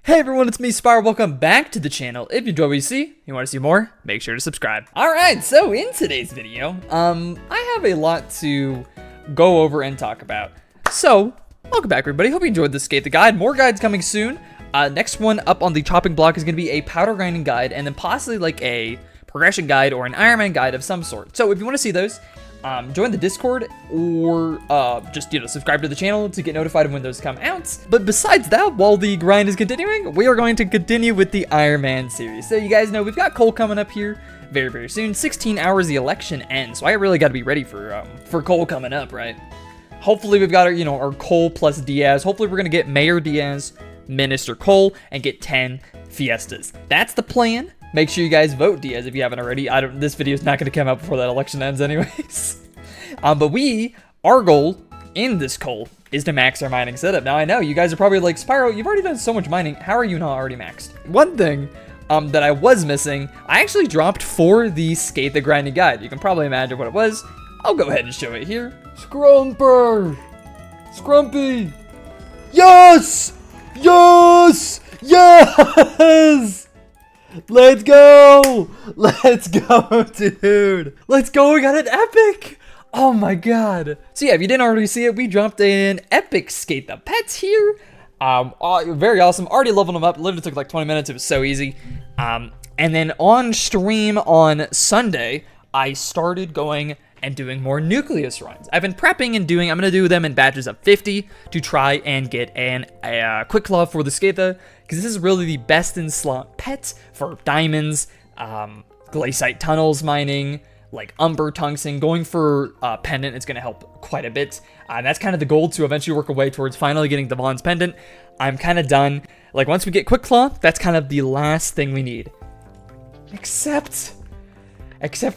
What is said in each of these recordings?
Hey everyone, it's me, Spyro. Welcome back to the channel. If you enjoy what you see, you want to see more, make sure to subscribe. Alright, so in today's video, I have a lot to go over and talk about. So, welcome back everybody. Hope you enjoyed this Skate the Guide. More guides coming soon. Next one up on the chopping block is going to be a powder grinding guide, and then possibly like a progression guide or an Iron Man guide of some sort. So if you want to see those, join the Discord or just, subscribe to the channel to get notified of when those come out. But besides that, while the grind is continuing, we are going to continue with the Iron Man series. So you guys know we've got Cole coming up here very, very soon. 16 hours the election ends, so I really got to be ready for Cole coming up, right? Hopefully we've got our, our Cole plus Diaz. Hopefully we're going to get Mayor Diaz, Minister Cole, and get 10 Fiestas. That's the plan. Make sure you guys vote Diaz if you haven't already. This video is not going to come out before that election ends anyways. But our goal in this Cole is to max our mining setup. Now I know you guys are probably like, Spyro, you've already done so much mining. How are you not already maxed? One thing that I was missing, I actually dropped for the Skate the Grinding guide. You can probably imagine what it was. I'll go ahead and show it here. Scrumper! Scrumpy! Yes! Yes! Yes! Let's go! Let's go, dude! Let's go, we got an epic! Oh my god. So yeah, if you didn't already see it, we dropped an epic Skate the Pets here. Very awesome. Already leveled them up. Literally took like 20 minutes. It was so easy. And then on stream on Sunday, I started going and doing more Nucleus runs. I've been prepping and I'm going to do them in batches of 50 to try and get a quick claw for the Skatha, because this is really the best in slot pet for diamonds, glaciite tunnels mining, like umber tungsten. Going for pendant is going to help quite a bit. That's kind of the goal, to eventually work our way towards finally getting Devon's pendant. I'm kind of done. Like once we get quick claw, that's kind of the last thing we need. Except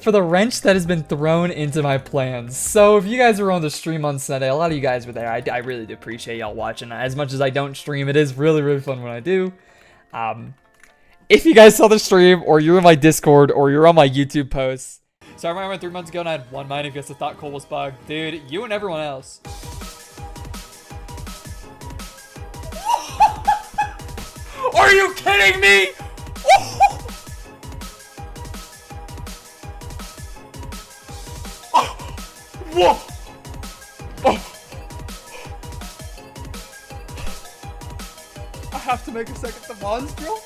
for the wrench that has been thrown into my plans. So if you guys were on the stream on Sunday, a lot of you guys were there. I really do appreciate y'all watching. As much as I don't stream, it is really, really fun when I do. If you guys saw the stream, or you're in my Discord, or you're on my YouTube posts. So I remember 3 months ago and I had one mining because I thought Cole was bugged. Dude, you and everyone else. Are you kidding me? Whoa! Oh. I have to make a second Devon's drill?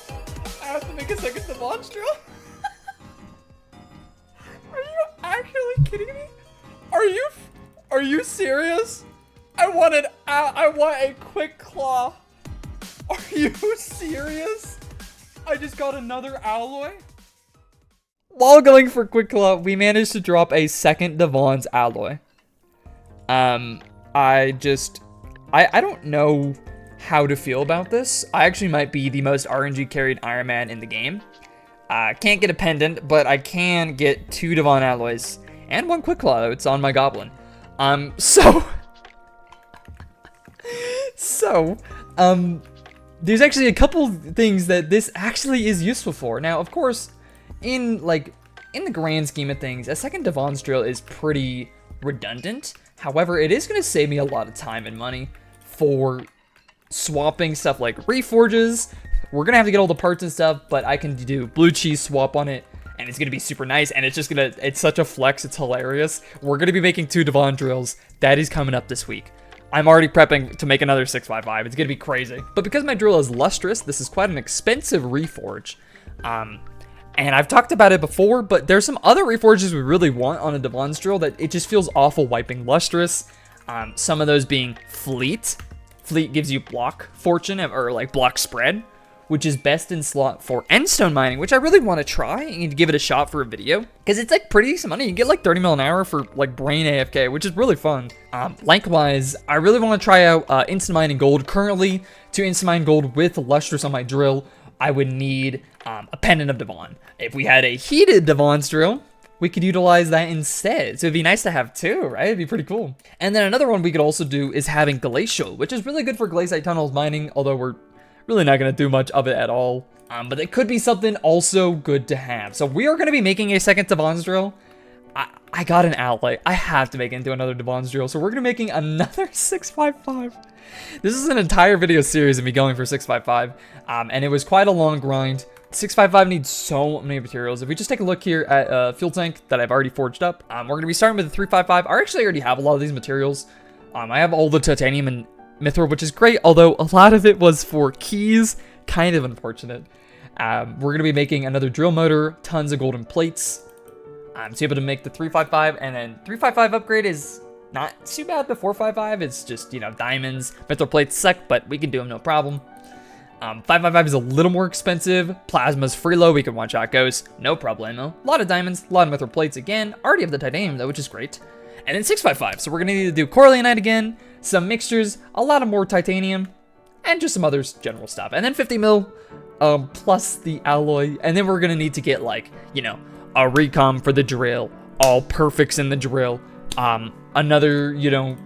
Are you actually kidding me? Are you serious? I want a quick claw. Are you serious? I just got another alloy? While going for quick claw, we managed to drop a second Devon's alloy. I don't know how to feel about this. I actually might be the most RNG carried Iron Man in the game. Can't get a pendant, but I can get 2 Devon alloys and 1 quick claw. It's on my goblin. There's actually a couple things that this actually is useful for. Now, of course, in the grand scheme of things, a second Devon's drill is pretty redundant. However, it is going to save me a lot of time and money for swapping stuff like reforges. We're going to have to get all the parts and stuff, but I can do blue cheese swap on it, and it's going to be super nice, and it's such a flex, it's hilarious. We're going to be making 2 Devon drills. That is coming up this week. I'm already prepping to make another 655. It's going to be crazy. But because my drill is Illustrious, this is quite an expensive reforge. And I've talked about it before, but there's some other reforges we really want on a Devon's drill that it just feels awful wiping Illustrious. Some of those being Fleet. Fleet gives you block fortune, or like block spread, which is best in slot for endstone mining, which I really want to try and give it a shot for a video, because it's like pretty decent money. You get like 30 mil an hour for like brain AFK, which is really fun. Likewise, I really want to try out instant mining gold. Currently, to instant mine gold with Illustrious on my drill, I would need a pendant of Devon. If we had a heated Devon's drill, we could utilize that instead. So it'd be nice to have 2, right? It'd be pretty cool. And then another one we could also do is having Glacial, which is really good for glaciite tunnels mining, although we're really not going to do much of it at all. But it could be something also good to have. So we are going to be making a second Devon's drill. I got an alloy. I have to make it into another Devon's drill. So we're going to be making another 655. This is an entire video series of me going for 655. And it was quite a long grind. 655 needs so many materials. If we just take a look here at a fuel tank that I've already forged up, we're going to be starting with the 355. I actually already have a lot of these materials. I have all the titanium and mithril, which is great, although a lot of it was for keys. Kind of unfortunate. We're going to be making another drill motor, tons of golden plates. So able to make the 355, and then 355 upgrade is not too bad. The 455, it's just, you know, diamonds, mithril plates suck, but we can do them no problem. 555 is a little more expensive. Plasma's freelo, we can one-shot ghosts, no problemo. A lot of diamonds, a lot of mithril plates again. Already have the titanium though, which is great. And then 655, so we're gonna need to do Corleonite again, some mixtures, a lot of more titanium, and just some other general stuff. And then 50 mil, plus the alloy, and then we're gonna need to get, like, you know, a recom for the drill, all perfects in the drill, another, you know,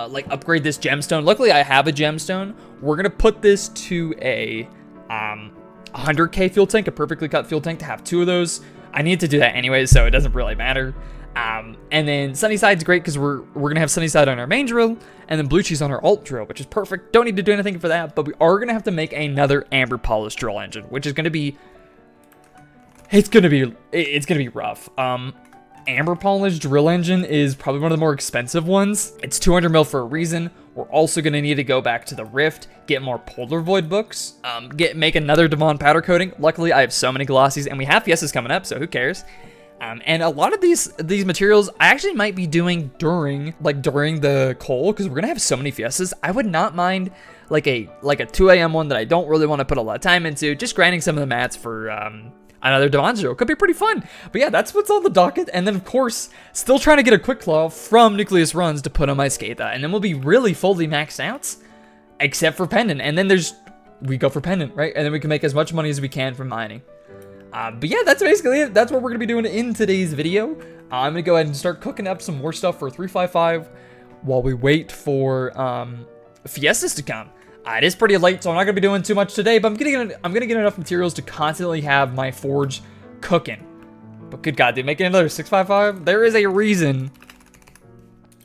like upgrade this gemstone. Luckily I have a gemstone. We're gonna put this to a 100k fuel tank, a perfectly cut fuel tank, to have 2 of those. I need to do that anyway, so it doesn't really matter. And then Sunnyside's great because we're gonna have Sunnyside on our main drill, and then Blue Cheese on our alt drill, which is perfect. Don't need to do anything for that, but we are gonna have to make another amber polished drill engine, which is gonna be, it's gonna be rough. Amber polished drill engine is probably one of the more expensive ones. It's 200 mil for a reason. We're also gonna need to go back to the Rift, get more Polar Void books, make another Devon powder coating. Luckily, I have so many glossies, and we have Fiestas coming up, so who cares? And a lot of these materials I actually might be doing during the coal, because we're gonna have so many Fiestas. I would not mind like a 2 a.m. one that I don't really want to put a lot of time into, just grinding some of the mats for another Devon's drill. Could be pretty fun. But yeah, that's what's on the docket. And then of course, still trying to get a quick claw from Nucleus Runs to put on my Skatha, and then we'll be really fully maxed out, except for pendant. And then we go for pendant, right? And then we can make as much money as we can from mining. But yeah, that's basically it. That's what we're gonna be doing in today's video. I'm gonna go ahead and start cooking up some more stuff for 355 while we wait for Fiestas to come. It is pretty late, so I'm not gonna be doing too much today, but I'm gonna get enough materials to constantly have my forge cooking. But good God, dude, making another 655? There is a reason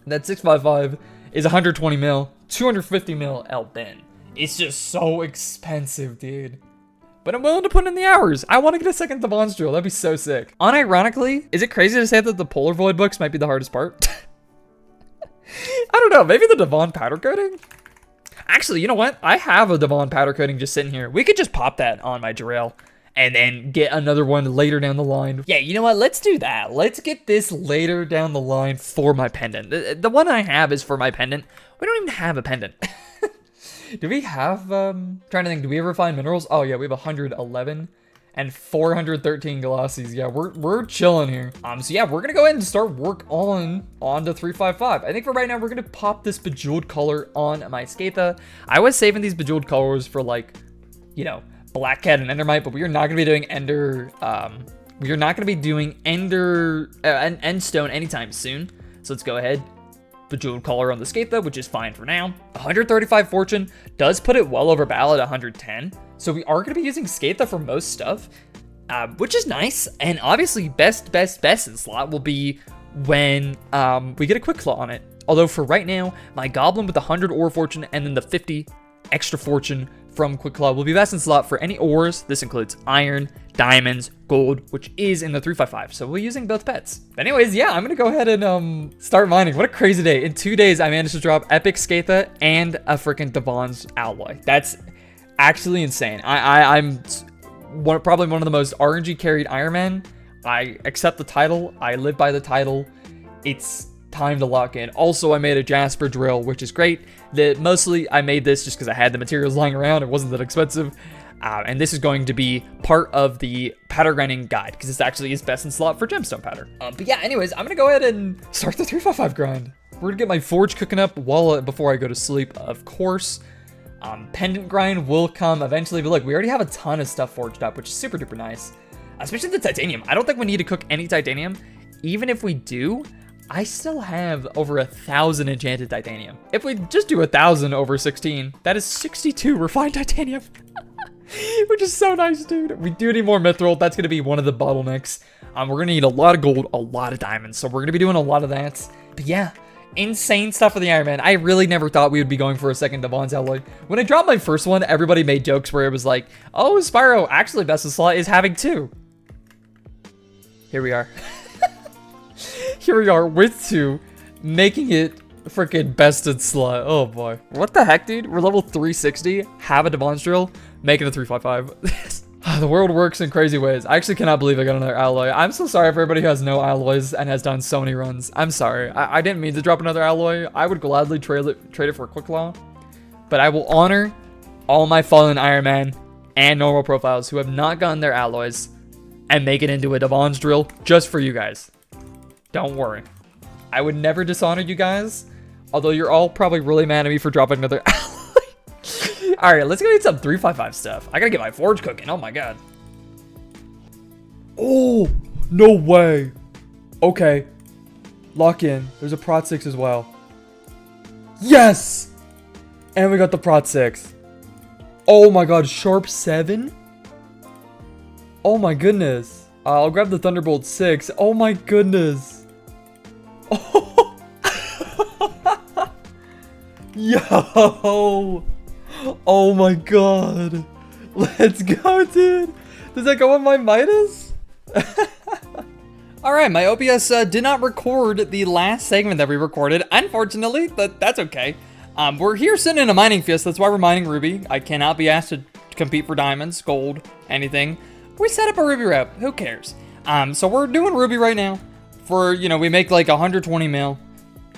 that 655 is 120 mil, 250 mil Elden. It's just so expensive, dude. But I'm willing to put in the hours. I want to get a second Devon's drill. That'd be so sick. Unironically, is it crazy to say that the Polar Void books might be the hardest part? I don't know. Maybe the Devon powder coating? Actually, you know what? I have a Devon powder coating just sitting here. We could just pop that on my drill and then get another one later down the line. Yeah, you know what? Let's do that. Let's get this later down the line for my pendant. The one I have is for my pendant. We don't even have a pendant. Do we have, trying to think, do we ever find minerals? Oh yeah, we have 111 and 413 glossies. Yeah, we're chilling here. So yeah, we're gonna go ahead and start work on to 355. I think for right now, we're gonna pop this bejeweled color on my Skatha. I was saving these bejeweled colors for, like, you know, Black Cat and Endermite, but we are not gonna be doing Endstone anytime soon. So let's go ahead. Bejeweled color on the Skatha, which is fine for now. 135 fortune does put it well over battle at 110. So we are going to be using Skatha for most stuff, which is nice. And obviously best in slot will be when we get a quick claw on it. Although for right now, my goblin with the 100 ore fortune and then the 50 extra fortune from quick claw will be best in slot for any ores. This includes iron, diamonds, gold, which is in the 355. So we're using both pets. But anyways, yeah, I'm gonna go ahead and start mining. What a crazy day. In 2 days, I managed to drop epic Skatha and a freaking Devon's alloy. That's actually insane. I'm probably one of the most RNG carried Ironman. I accept the title. I live by the title. It's time to lock in. Also, I made a Jasper drill, which is great. Mostly I made this just because I had the materials lying around. It wasn't that expensive. And this is going to be part of the powder grinding guide, because this actually is best in slot for gemstone powder. But yeah, anyways, I'm gonna go ahead and start the 355 grind. We're gonna get my forge cooking up before I go to sleep, of course. Pendant grind will come eventually, but look, we already have a ton of stuff forged up, which is super duper nice. Especially the titanium. I don't think we need to cook any titanium. Even if we do, I still have over 1,000 enchanted titanium. If we just do 1,000 over 16, that is 62 refined titanium. Which is so nice, dude. We do need more mithril. That's going to be one of the bottlenecks. We're going to need a lot of gold, a lot of diamonds. So we're going to be doing a lot of that. But yeah, insane stuff for the Iron Man. I really never thought we would be going for a second Devon's alloy. When I dropped my first one, everybody made jokes where it was like, oh, Spyro, actually best of slot is having 2. Here we are. Here we are with 2, making it freaking bested slot. Oh boy. What the heck, dude? We're level 360, have a Devon's drill, making a 355. The world works in crazy ways. I actually cannot believe I got another alloy. I'm so sorry for everybody who has no alloys and has done so many runs. I'm sorry. I didn't mean to drop another alloy. I would gladly trade it for a quick law. But I will honor all my fallen Iron Man and normal profiles who have not gotten their alloys and make it into a Devon's drill just for you guys. Don't worry. I would never dishonor you guys, although you're all probably really mad at me for dropping another alloy. All right, let's go get some 355 stuff. I gotta get my forge cooking. Oh my god. Oh, no way. Okay. Lock in. There's a Prot 6 as well. Yes! And we got the Prot 6. Oh my god, Sharp 7? Oh my goodness. I'll grab the Thunderbolt 6. Oh my goodness. Oh. Yo. Oh my god. Let's go, dude. Does that go on my Midas? Alright, my OBS did not record the last segment that we recorded. Unfortunately, that's okay. We're here sitting in a mining fiesta. That's why we're mining Ruby. I cannot be asked to compete for diamonds, gold, anything. We set up a Ruby route. Who cares? So we're doing Ruby right now. For, you know, we make like 120 mil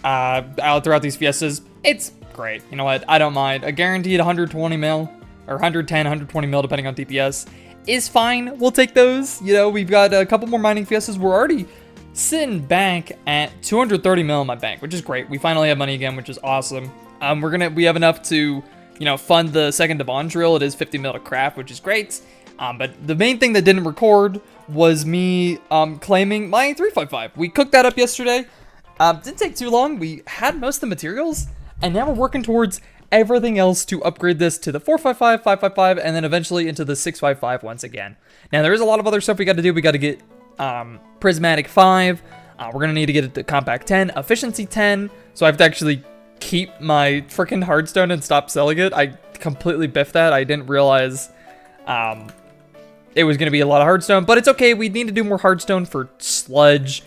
out throughout these fiestas. It's great. You know what? I don't mind. A guaranteed 120 mil or 110, 120 mil, depending on DPS, is fine. We'll take those. You know, we've got a couple more mining fiestas. We're already sitting back at 230 mil in my bank, which is great. We finally have money again, which is awesome. We have enough to, you know, fund the second Devon drill. It is 50 mil to craft, which is great. But the main thing that didn't record was me claiming my 355. We cooked that up yesterday. Didn't take too long. We had most of the materials, and now we're working towards everything else to upgrade this to the 455, 555, and then eventually into the 655 once again. Now, there is a lot of other stuff we got to do. We got to get Prismatic 5. We're going to need to get it to Compact 10, Efficiency 10. So I have to actually keep my freaking Hardstone and stop selling it. I completely biffed that. I didn't realize it was going to be a lot of Hardstone, but it's okay. We need to do more Hardstone for Sludge,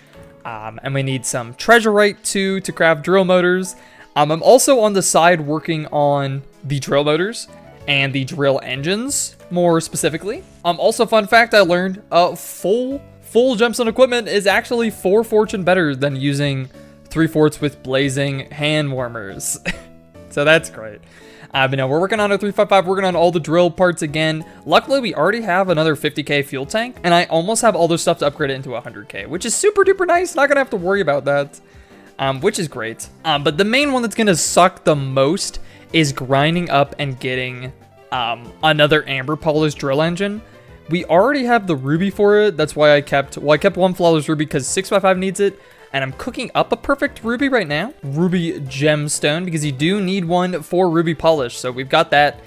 and we need some Treasurite too to craft drill motors. I'm also on the side working on the drill motors and the drill engines, more specifically. Also, fun fact I learned, full gemstone equipment is actually 4 fortune better than using 3/4 with blazing hand warmers. So that's great. But no, we're working on a 355, working on all the drill parts again. Luckily, we already have another 50k fuel tank, and I almost have all the stuff to upgrade it into 100k, which is super duper nice. Not gonna have to worry about that, which is great. But the main one that's gonna suck the most is grinding up and getting another amber polished drill engine. We already have the ruby for it. That's why I kept one flawless ruby because 655 needs it. And I'm cooking up a perfect ruby right now. Ruby gemstone, because you do need one for ruby polish. So we've got that.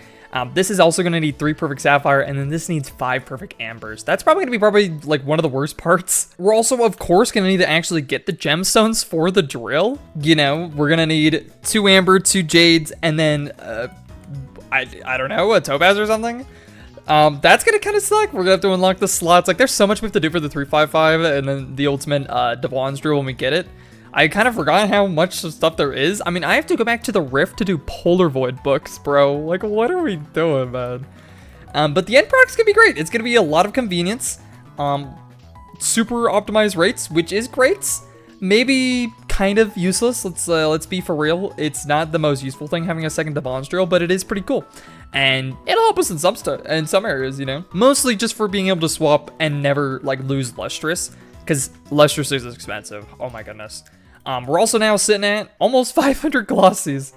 This is also going to need 3 perfect sapphire, and then this needs 5 perfect ambers. That's probably going to be like one of the worst parts. We're also, of course, going to need to actually get the gemstones for the drill. You know, we're going to need 2 amber, 2 jades, and then, I don't know, a topaz or something. That's gonna kind of suck. We're gonna have to unlock the slots. Like, there's so much we have to do for the 355 and then the ultimate Devon's drill when we get it. I kind of forgot how much stuff there is. I mean, I have to go back to the Rift to do Polar Void books, bro. Like, what are we doing, man? But the end product's gonna be great. It's gonna be a lot of convenience. Super optimized rates, which is great. Maybe kind of useless. Let's be for real. It's not the most useful thing having a second Devon's drill, but it is pretty cool. And it'll help us in some areas, you know? Mostly just for being able to swap and never, like, lose Illustrious, because Illustrious is expensive. Oh my goodness. We're also now sitting at almost 500 glossies,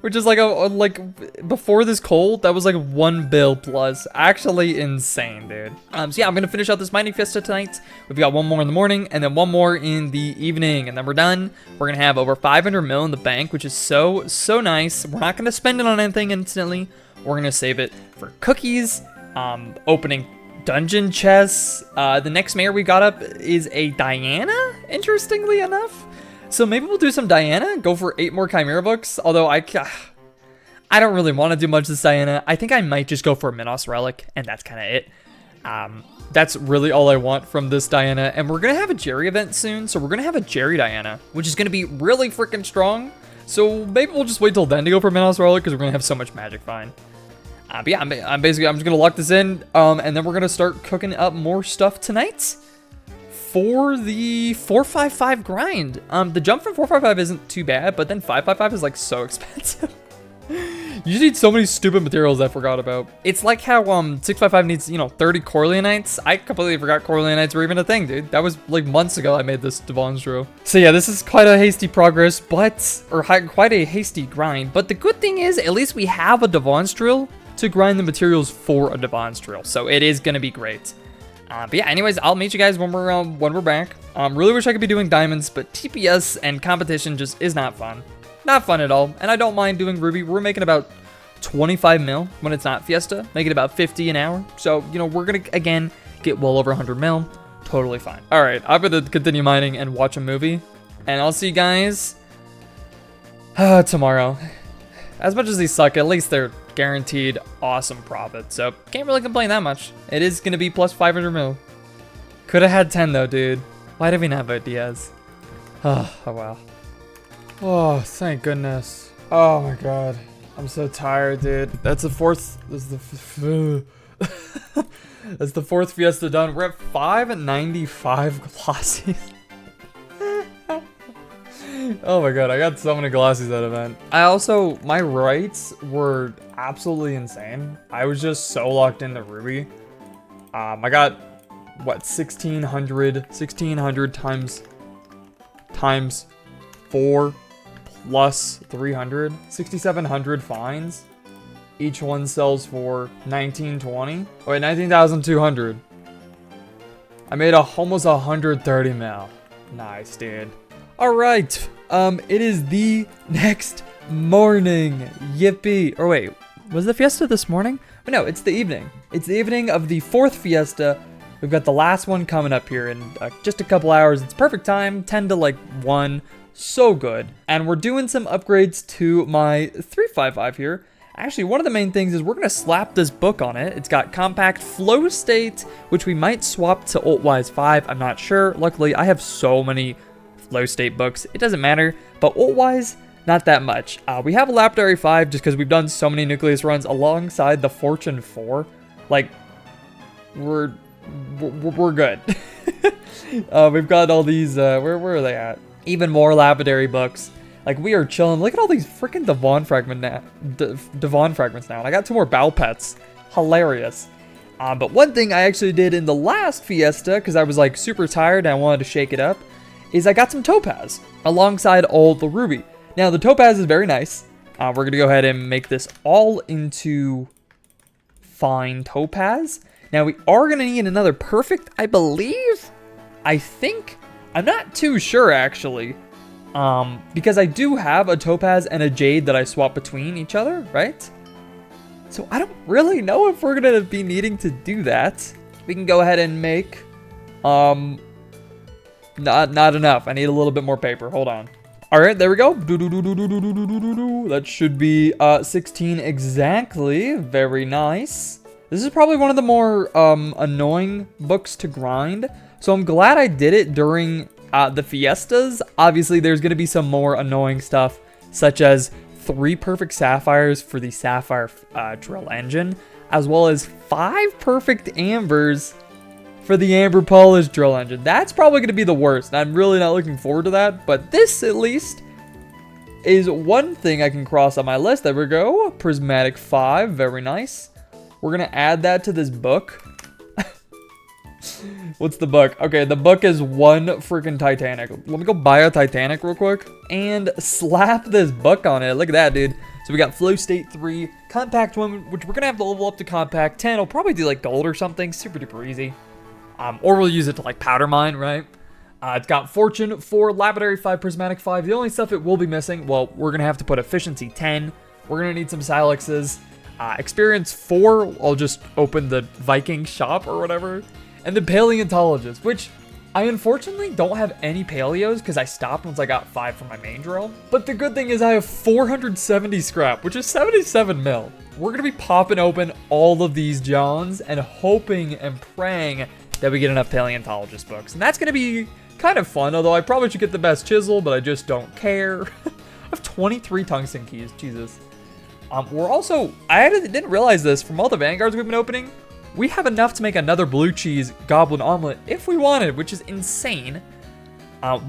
which is like before this coal, that was like 1 bill plus. Actually insane, dude. So yeah, I'm gonna finish out this mining fiesta tonight. We've got 1 more in the morning and then 1 more in the evening, and then we're done. We're gonna have over 500 mil in the bank, which is so nice. We're not gonna spend it on anything instantly. We're gonna save it for cookies, opening dungeon chests. The next mayor we got up is a Diana, interestingly enough. So maybe we'll do some Diana, go for 8 more Chimera books. Although I don't really want to do much this Diana. I think I might just go for a Minos relic, and that's kind of it. That's really all I want from this Diana. And we're gonna have a Jerry event soon, so we're gonna have a Jerry Diana, which is gonna be really freaking strong. So maybe we'll just wait till then to go for Minos relic, because we're gonna have so much magic find. But yeah, I'm just gonna lock this in, and then we're gonna start cooking up more stuff tonight for the 455 grind. The jump from 455 isn't too bad, but then 555 is like so expensive. You just need so many stupid materials I forgot about. It's like how 655 needs, you know, 30 Corleonites. I completely forgot Corleonites were even a thing, dude. That was like months ago I made this Devon's drill. So yeah, this is quite a hasty progress, quite a hasty grind. But the good thing is, at least we have a Devon's drill to grind the materials for a Devon's drill. So it is gonna be great. But yeah, anyways, I'll meet you guys when we're back. Really wish I could be doing diamonds, but TPS and competition just is not fun. Not fun at all. And I don't mind doing Ruby. We're making about 25 mil when it's not Fiesta, making about 50 an hour. So, you know, we're gonna again get well over 100 mil. Totally fine. All right, I'm gonna continue mining and watch a movie, and I'll see you guys tomorrow. As much as these suck, at least they're guaranteed awesome profit, so can't really complain that much. It is gonna be plus 500 mil. Could have had 10 though, dude. Why did we not vote Diaz? Oh wow. Oh, thank goodness. Oh my god. I'm so tired, dude. That's the fourth. That's the fourth Fiesta done. We're at 595 glossies. Oh my god, I got so many glossies that event. My rights were absolutely insane. I was just so locked into Ruby. I got, what, 1600 times 4 plus 300, 6,700 fines. Each one sells for 1920. Oh wait, 19,200. I made almost 130 mil. Nice, dude. All right, it is the next morning. Yippee. Or wait, was the Fiesta this morning? But no, it's the evening. It's the evening of the 4th Fiesta. We've got the last one coming up here in just a couple hours. It's perfect time, 10 to like 1. So good. And we're doing some upgrades to my 355 here. Actually, one of the main things is we're gonna slap this book on it. It's got compact flow state, which we might swap to Altwise 5. I'm not sure. Luckily, I have so many flow state books. It doesn't matter, but Altwise, not that much. We have a Lapidary 5 just because we've done so many Nucleus runs alongside the Fortune 4. Like, we're good. We've got all these, where are they at? Even more Lapidary books. Like, we are chilling. Look at all these freaking Devon fragments now. And I got 2 more Bow Pets. Hilarious. But one thing I actually did in the last Fiesta, because I was like super tired and I wanted to shake it up, is I got some Topaz alongside all the Ruby. Now, the Topaz is very nice. We're going to go ahead and make this all into fine Topaz. Now, we are going to need another perfect, I believe. I think. I'm not too sure, actually. Because I do have a Topaz and a Jade that I swap between each other, right? So I don't really know if we're going to be needing to do that. We can go ahead and make... Not enough. I need a little bit more paper. Hold on. All right, there we go. That should be 16 exactly. Very nice. This is probably one of the more annoying books to grind. So I'm glad I did it during the Fiestas. Obviously, there's going to be some more annoying stuff, such as 3 perfect sapphires for the sapphire drill engine, as well as 5 perfect ambers for the amber polish drill engine. That's probably going to be the worst. I'm really not looking forward to that, but this at least is one thing I can cross on my list. There we go. Prismatic 5. Very nice. We're going to add that to this book. What's the book? Okay, the book is 1 freaking Titanic. Let me go buy a Titanic real quick and slap this book on it. Look at that, dude. So we got Flow State 3, Compact 1, which we're going to have to level up to Compact 10. I'll probably do like gold or something. Super duper easy. Or we'll use it to like powder mine, right? It's got Fortune 4, Lapidary 5, Prismatic 5. The only stuff it will be missing, well, we're going to have to put Efficiency 10. We're going to need some Silexes. Experience 4, I'll just open the Viking shop or whatever. And the Paleontologist, which I unfortunately don't have any Paleos because I stopped once I got 5 from my main drill. But the good thing is I have 470 scrap, which is 77 mil. We're going to be popping open all of these Johns and hoping and praying that we get enough Paleontologist books. And that's going to be kind of fun, although I probably should get the best chisel, but I just don't care. I have 23 tungsten keys, Jesus. We're also, I didn't realize this, from all the Vanguards we've been opening, we have enough to make another blue cheese goblin omelet if we wanted, which is insane.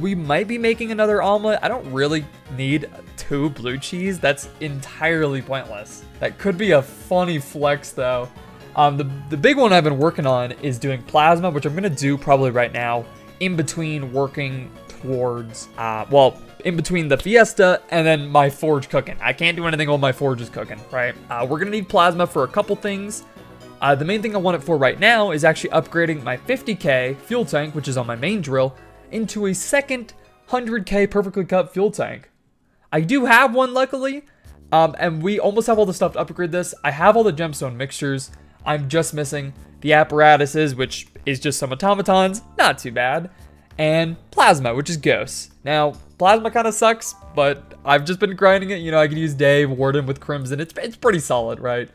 We might be making another omelet. I don't really need 2 blue cheese. That's entirely pointless. That could be a funny flex though. The big one I've been working on is doing plasma, which I'm gonna do probably right now in between working towards, well, in between the Fiesta and then my forge cooking. I can't do anything while my forge is cooking, right? We're gonna need plasma for a couple things. The main thing I want it for right now is actually upgrading my 50k fuel tank, which is on my main drill, into a second 100k perfectly cut fuel tank. I do have one, luckily, and we almost have all the stuff to upgrade this. I have all the gemstone mixtures. I'm just missing the apparatuses, which is just some automatons, not too bad, and plasma, which is ghosts. Now, plasma kind of sucks, but I've just been grinding it. You know, I can use Dave, Warden with Crimson. It's pretty solid, right?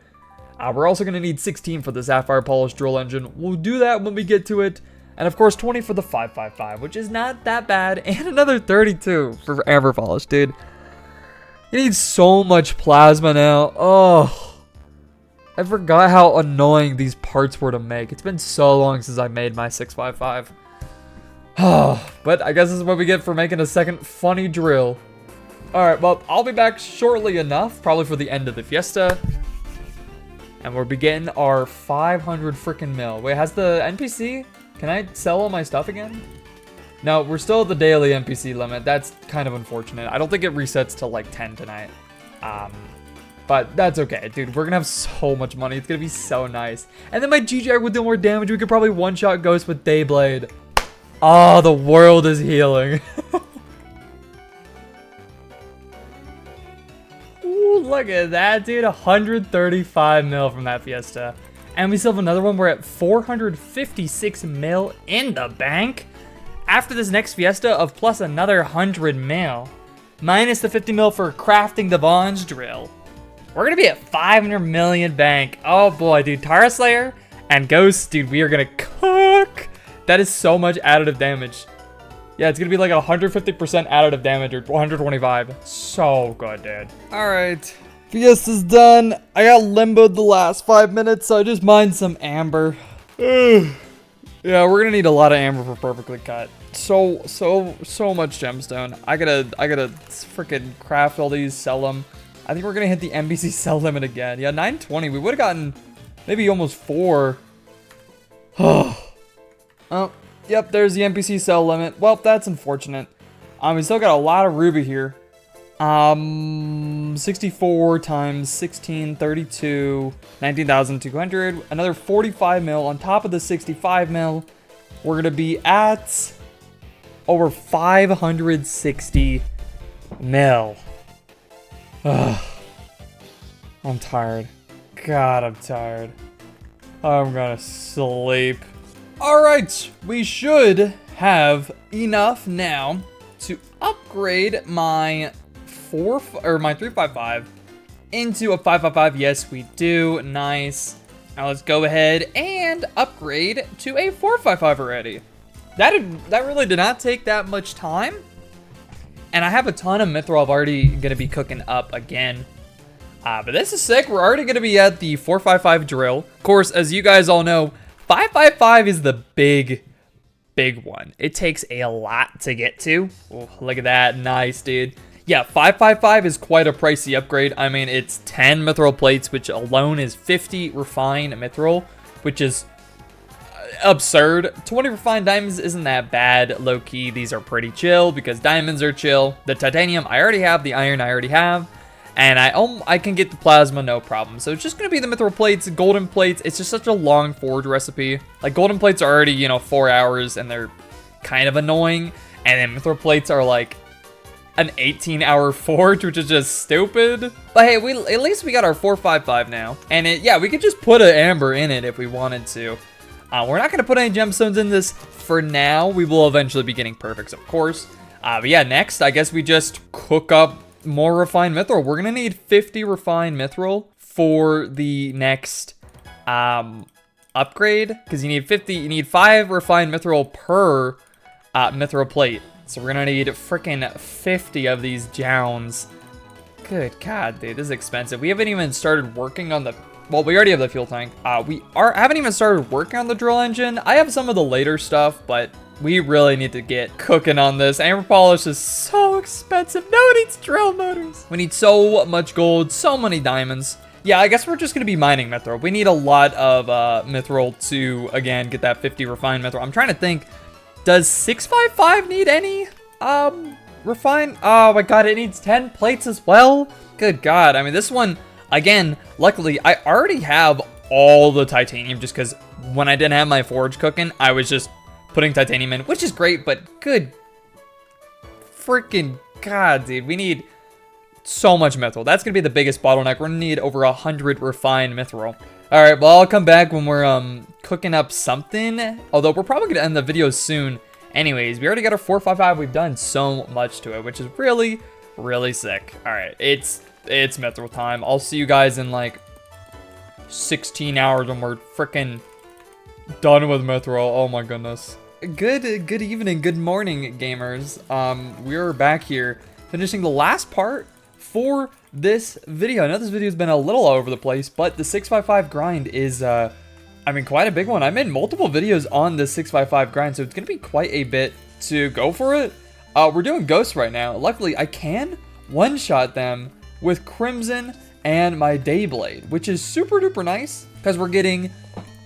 We're also going to need 16 for the Sapphire Polish drill engine. We'll do that when we get to it. And of course, 20 for the 555, which is not that bad. And another 32 for Amber Polish, dude. You need so much plasma now. Oh, I forgot how annoying these parts were to make. It's been so long since I made my 655. But I guess this is what we get for making a second funny drill. Alright, well, I'll be back shortly enough, probably for the end of the Fiesta. And we'll be getting our 500 freaking mil. Wait, has the NPC? Can I sell all my stuff again? No, we're still at the daily NPC limit. That's kind of unfortunate. I don't think it resets till like 10 tonight. But that's okay, dude. We're gonna have so much money. It's gonna be so nice. And then my GGR would do more damage. We could probably one-shot Ghost with Dayblade. Oh, the world is healing. Ooh, look at that, dude. 135 mil from that Fiesta. And we still have another one. We're at 456 mil in the bank. After this next Fiesta of plus another 100 mil, minus the 50 mil for crafting the Bond's drill, we're going to be at 500 million bank. Oh boy, dude. Tara Slayer and Ghost, dude, we are going to cook. That is so much additive damage. Yeah, it's going to be like 150% additive damage or 125. So good, dude. All right. Fiesta's done. I got limboed the last 5 minutes, so I just mined some amber. Yeah, we're gonna need a lot of amber for perfectly cut. So much gemstone. I gotta freaking craft all these, sell them. I think we're gonna hit the NBC sell limit again. Yeah, 920. We would have gotten maybe almost 4. Oh, yep. There's the NPC sell limit. Well, that's unfortunate. We still got a lot of ruby here. 64 times 16, 32, 19,200. Another 45 mil on top of the 65 mil. We're gonna be at over 560 mil. Ugh. I'm tired. God, I'm tired. I'm gonna sleep. All right, we should have enough now to upgrade my 355 into a 555. Yes, we do. Nice. Now let's go ahead and upgrade to a 455 already. That really did not take that much time. And I have a ton of mithril I'm already going to be cooking up again. But this is sick. We're already going to be at the 455 drill. Of course, as you guys all know, 555 is the big one. It takes a lot to get to. Oh, look at that. Nice, dude. Yeah, 555 is quite a pricey upgrade. I mean, it's 10 mithril plates, which alone is 50 refined mithril, which is absurd. 20 refined diamonds isn't that bad, low-key. These are pretty chill because diamonds are chill. The titanium I already have, the iron I already have, and I can get the plasma no problem. So it's just going to be the mithril plates, golden plates. It's just such a long forge recipe. Like, golden plates are already, 4 hours, and they're kind of annoying. And then mithril plates are like an 18-hour forge, which is just stupid. But hey, at least we got our 455 now. And yeah, we could just put an amber in it if we wanted to. We're not going to put any gemstones in this for now. We will eventually be getting perfects, of course. But yeah, next, I guess we just cook up more refined mithril. We're going to need 50 refined mithril for the next upgrade. Because you need 5 refined mithril per mithril plate. So we're going to need freaking 50 of these jounds. Good God, dude, this is expensive. We haven't even started working on the... Well, we already have the fuel tank. Haven't even started working on the drill engine. I have some of the later stuff, but we really need to get cooking on this. Amber polish is so expensive. No one needs drill motors. We need so much gold, so many diamonds. Yeah, I guess we're just going to be mining mithril. We need a lot of mithril to, again, get that 50 refined mithril. I'm trying to think, does 655 need any refined? Oh my God, it needs 10 plates as well. Good God. I mean, this one... Again, luckily, I already have all the titanium just because when I didn't have my forge cooking, I was just putting titanium in, which is great, but good freaking God, dude. We need so much mithril. That's going to be the biggest bottleneck. We're going to need over 100 refined mithril. All right, well, I'll come back when we're cooking up something, although we're probably going to end the video soon. Anyways, we already got our 455. We've done so much to it, which is really, really sick. All right, it's mithril time. I'll see you guys in like 16 hours when we're freaking done with mithril. Oh my goodness. Good evening, good morning, gamers. We're back here finishing the last part for this video. I know this video has been a little all over the place, but the 655 grind is I mean, quite a big one. I made multiple videos on the 655 grind, so it's gonna be quite a bit to go for it. We're doing ghosts right now. Luckily, I can one-shot them with Crimson and my Dayblade, which is super duper nice because we're getting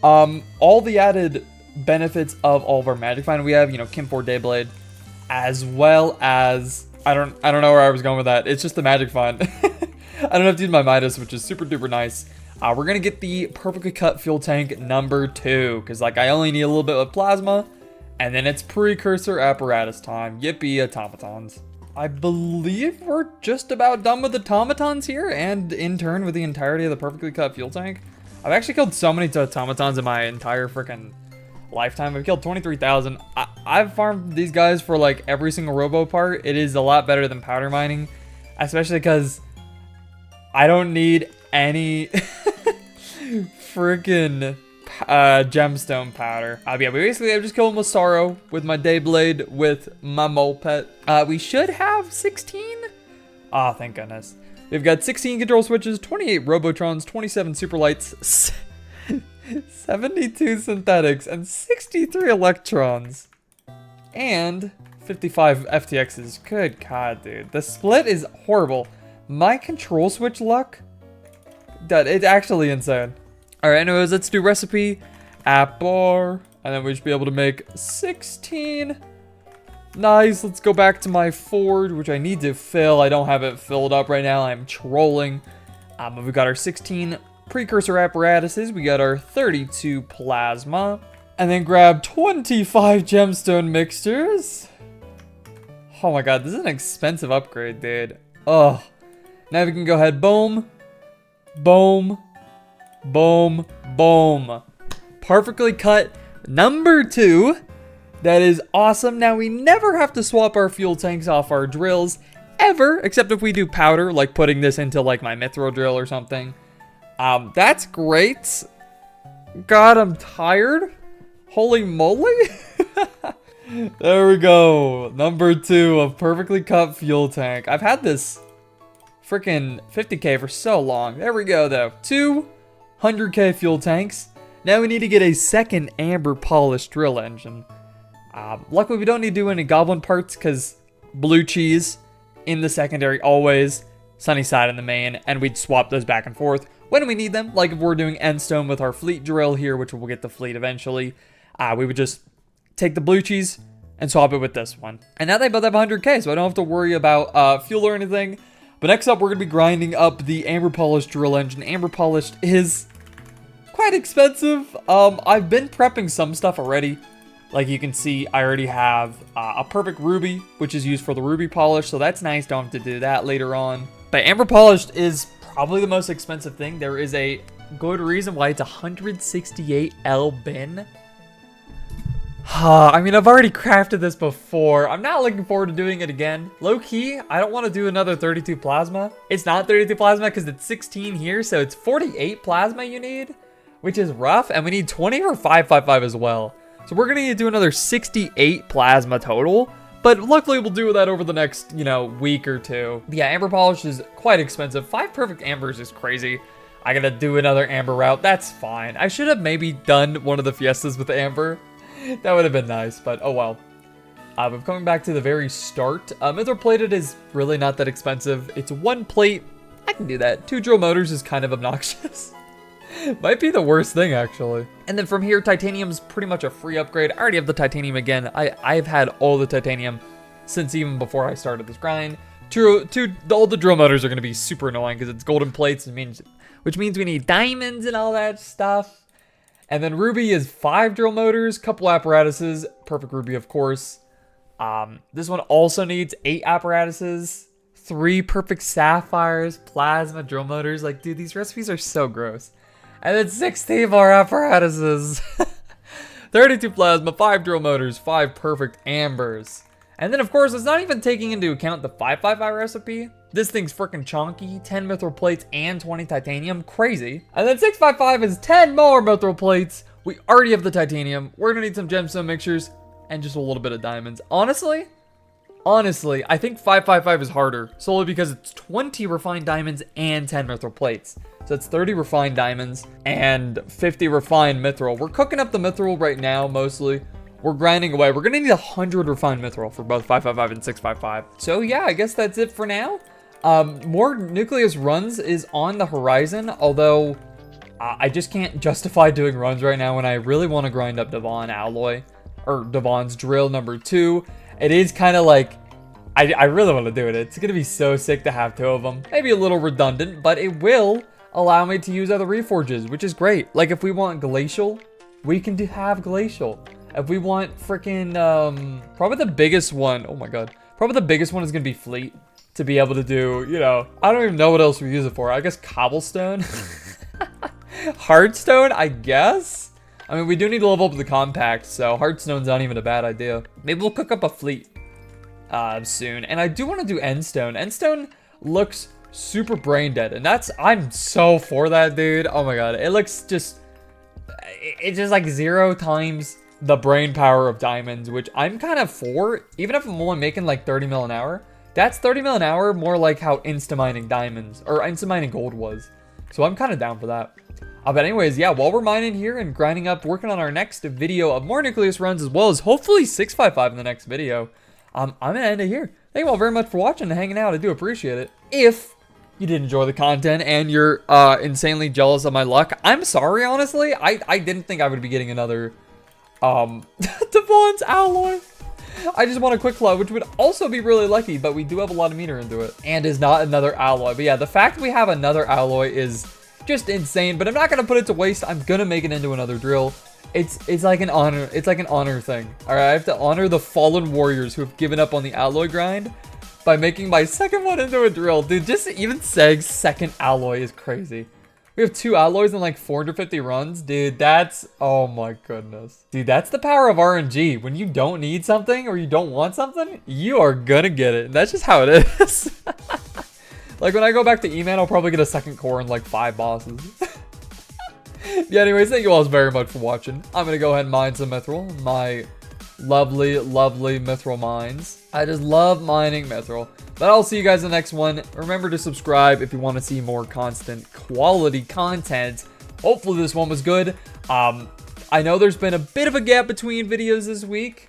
all the added benefits of all of our magic find. We have, you know, Kim 4 Dayblade, as well as I don't know where I was going with that. It's just the magic find. I don't have to use my Midas, which is super duper nice. We're gonna get the perfectly cut fuel tank number 2 because like I only need a little bit of plasma, and then it's precursor apparatus time. Yippee automatons. I believe we're just about done with the automatons here, and in turn with the entirety of the perfectly cut fuel tank. I've actually killed so many automatons in my entire freaking lifetime. I've killed 23,000. I've farmed these guys for like every single robo part. It is a lot better than powder mining, especially because I don't need any freaking gemstone powder. Yeah, basically I just killed Masaro with my Dayblade with my mole pet. We should have 16. Oh, thank goodness. We've got 16 control switches, 28 Robotrons, 27 super lights, 72 synthetics, and 63 electrons. And 55 FTXs. Good God, dude. The split is horrible. My control switch luck, dude, it's actually insane. All right, anyways, let's do recipe, app bar, and then we should be able to make 16. Nice, let's go back to my forge, which I need to fill. I don't have it filled up right now, I'm trolling. But we got our 16 precursor apparatuses, we got our 32 plasma, and then grab 25 gemstone mixtures. Oh my God, this is an expensive upgrade, dude. Oh, now we can go ahead, boom, boom, boom, boom. Perfectly cut number 2. That is awesome. Now we never have to swap our fuel tanks off our drills ever, except if we do powder, like putting this into like my mithril drill or something. That's great. God, I'm tired. Holy moly. There we go. Number 2 of perfectly cut fuel tank. I've had this freaking 50k for so long. There we go though. 200k fuel tanks. Now we need to get a second amber polished drill engine. Luckily we don't need to do any goblin parts because blue cheese in the secondary always, sunny side in the main, and we'd swap those back and forth when we need them. Like if we're doing endstone with our fleet drill here, which we'll get the fleet eventually, we would just take the blue cheese and swap it with this one. And now they both have 100k, so I don't have to worry about fuel or anything. But next up, we're going to be grinding up the amber polished drill engine. Amber polished is quite expensive. I've been prepping some stuff already. Like you can see, I already have a perfect ruby, which is used for the ruby polish. So that's nice. Don't have to do that later on. But amber polished is probably the most expensive thing. There is a good reason why it's 168 L bin. I mean, I've already crafted this before. I'm not looking forward to doing it again. Low key, I don't want to do another 32 plasma. It's not 32 plasma because it's 16 here. So it's 48 plasma you need, which is rough. And we need 20 for 555 as well. So we're going to need to do another 68 plasma total. But luckily we'll do that over the next, week or two. But yeah, amber polish is quite expensive. 5 perfect ambers is crazy. I got to do another amber route. That's fine. I should have maybe done one of the fiestas with amber. That would have been nice, but oh well. But coming back to the very start, mithril plated is really not that expensive. It's 1 plate. I can do that. 2 drill motors is kind of obnoxious. Might be the worst thing, actually. And then from here, titanium's pretty much a free upgrade. I already have the titanium again. I've had all the titanium since even before I started this grind. All the drill motors are going to be super annoying because it's golden plates, which means we need diamonds and all that stuff. And then ruby is 5 drill motors, couple apparatuses, perfect ruby, of course. This one also needs 8 apparatuses, 3 perfect sapphires, plasma drill motors. Like, dude, these recipes are so gross. And then 16 more apparatuses. 32 plasma, 5 drill motors, 5 perfect ambers. And then, of course, it's not even taking into account the 555 recipe. This thing's freaking chonky. 10 mithril plates and 20 titanium. Crazy. And then 655 is 10 more mithril plates. We already have the titanium. We're going to need some gemstone mixtures and just a little bit of diamonds. Honestly, I think 555 is harder. Solely because it's 20 refined diamonds and 10 mithril plates. So it's 30 refined diamonds and 50 refined mithril. We're cooking up the mithril right now, mostly. We're grinding away. We're going to need 100 refined mithril for both 555 and 655. So yeah, I guess that's it for now. More Nucleus runs is on the horizon, although I just can't justify doing runs right now when I really want to grind up Devon alloy, or Devon's drill number 2. It is kind of like, I really want to do it. It's going to be so sick to have 2 of them. Maybe a little redundant, but it will allow me to use other reforges, which is great. Like if we want Glacial, we can have Glacial. If we want freaking, probably the biggest one, oh my god, probably the biggest one is going to be Fleet. To be able to do, I don't even know what else we use it for. I guess cobblestone. Hardstone, I guess. I mean, we do need to level up the compact, so hardstone's not even a bad idea. Maybe we'll cook up a Fleet soon. And I do want to do endstone. Endstone looks super brain dead, and I'm so for that, dude. Oh my god, it looks it's just like 0 times the brain power of diamonds, which I'm kind of for. Even if I'm only making like 30 mil an hour. That's 30 mil an hour, more like how insta-mining diamonds, or insta-mining gold was. So I'm kind of down for that. But anyways, yeah, while we're mining here and grinding up, working on our next video of more Nucleus runs, as well as hopefully 655 in the next video, I'm going to end it here. Thank you all very much for watching and hanging out. I do appreciate it. If you did enjoy the content and you're insanely jealous of my luck, I'm sorry, honestly. I didn't think I would be getting another Devon's alloy. I just want a quick flow, which would also be really lucky, but we do have a lot of meter into it. And is not another alloy. But yeah, the fact we have another alloy is just insane, but I'm not going to put it to waste. I'm going to make it into another drill. It's like an honor. It's like an honor thing. All right, I have to honor the fallen warriors who have given up on the alloy grind by making my second one into a drill. Dude, just even saying second alloy is crazy. We have 2 alloys and like 450 runs. Dude, that's, oh my goodness. Dude, that's the power of RNG. When you don't need something or you don't want something, you are gonna get it. That's just how it is. Like when I go back to E-Man, I'll probably get a second core and like 5 bosses. Yeah, anyways, thank you all very much for watching. I'm gonna go ahead and mine some mithril. My lovely, lovely mithril mines. I just love mining mithril. But I'll see you guys in the next one. Remember to subscribe if you want to see more constant quality content. Hopefully this one was good. I know there's been a bit of a gap between videos this week.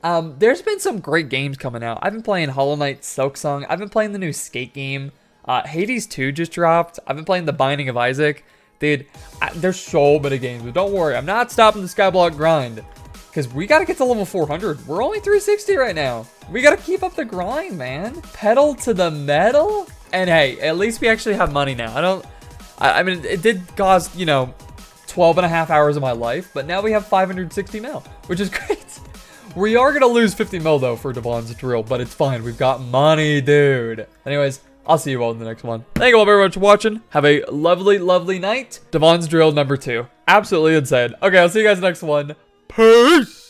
There's been some great games coming out. I've been playing Hollow Knight Silksong. I've been playing the new Skate game. Hades 2 just dropped. I've been playing The Binding of Isaac. Dude, there's so many games. But don't worry, I'm not stopping the Skyblock grind. Because we got to get to level 400. We're only 360 right now. We got to keep up the grind, man. Pedal to the metal. And hey, at least we actually have money now. I mean, it did cost, 12 and a half hours of my life. But now we have 560 mil, which is great. We are gonna lose 50 mil though for Devon's drill, but it's fine. We've got money, dude. Anyways, I'll see you all in the next one. Thank you all very much for watching. Have a lovely, lovely night. Devon's drill number 2. Absolutely insane. Okay, I'll see you guys next one. Peace!